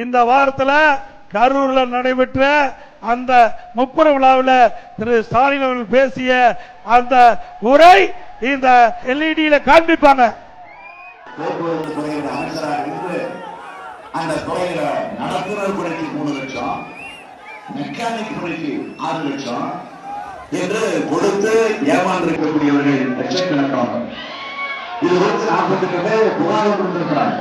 இந்த வாரத்தில் கரூர்ல நடைபெற்ற அந்த முப்பெரு விழாவில் திரு ஸ்டாலின் அவர்கள் பேசிய அந்த உரை இந்த எல்இடியில காண்பிப்பாங்க. அந்த துறையில நடத்துனர் பணிக்கு 3 லட்சம், மெக்கானிக் பணிக்கு 6 லட்சம் என்று கொடுத்து ஏமாந்திருக்கக்கூடியவர்கள் லட்சக்கணக்கான இது குறித்து 48 பேர் புகார் கொண்டிருக்கிறாங்க.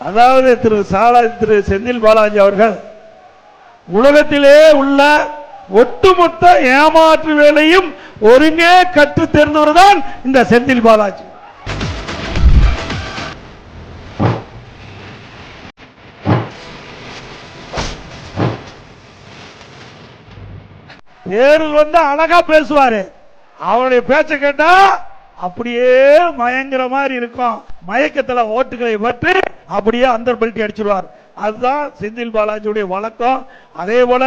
அதாவது திரு செந்தில் பாலாஜி அவர்கள் உலகத்திலே உள்ள ஒட்டுமொத்த ஏமாற்று வேலையும் ஒருங்கே கற்று தேர்ந்தவர் தான் இந்த செந்தில் பாலாஜி. தேர்தல் வந்து அழகா பேசுவாரு, அவருடைய பேச்ச கேட்டா அப்படியே மயங்கிற மாதிரி இருக்கும். மயக்கத்தில் ஓட்டுகளை பற்றி அப்படியே அந்த பெல்ட்டி அடிச்சிருவார். அதுதான் செந்தில் பாலாஜியுடைய வழக்கம். அதே போல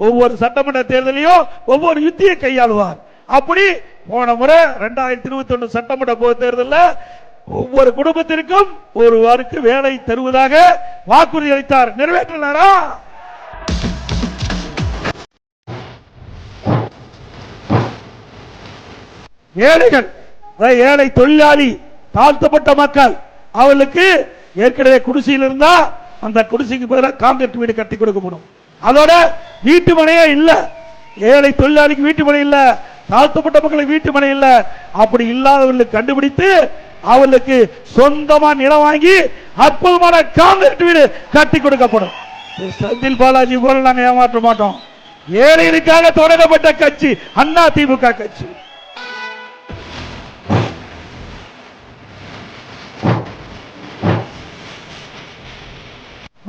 ஒவ்வொரு சட்டமன்ற தேர்தலையும் ஒவ்வொரு யுத்தியை கையாளுவார். அப்படி போன முறை 2021 சட்டமன்ற பொது தேர்தலில் ஒவ்வொரு குடும்பத்திற்கும் ஒருவருக்கு வேலை தருவதாக வாக்குறுதி அளித்தார். நிறைவேற்றினாரா? ஏழைகள், ஏழை தொழிலாளி, தாழ்த்தப்பட்ட மக்கள், அவர்களுக்கு ஏற்கனவே குடிசையில் இருந்தா அந்த குடிசைக்கு பதிலாக காங்கிரீட் வீடு கட்டி கொடுக்கப்படும். அதோட வீட்டு மனையே இல்ல, ஏழை தொழிலாளிக்கு வீட்டு மனை இல்ல, தாழ்த்தப்பட்ட மக்களுக்கு வீட்டு மனை இல்ல, அப்படி இல்லாதவர்களுக்கு கண்டுபிடித்து அவர்களுக்கு சொந்தமா நிலம் வாங்கி அற்புதமான காங்கிரீட் வீடு கட்டி கொடுக்கப்படும். செந்தில் பாலாஜி போல நாங்கள் ஏமாற்ற மாட்டோம். ஏழைகளுக்காக தொடங்கப்பட்ட கட்சி அண்ணா திமுக கட்சி.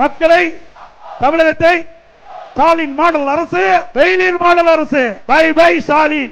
மக்களை, தமிழகத்தை ஸ்டாலின் மாடல் அரசு, பெயிலின் மாடல் அரசு, பை பை ஸ்டாலின்.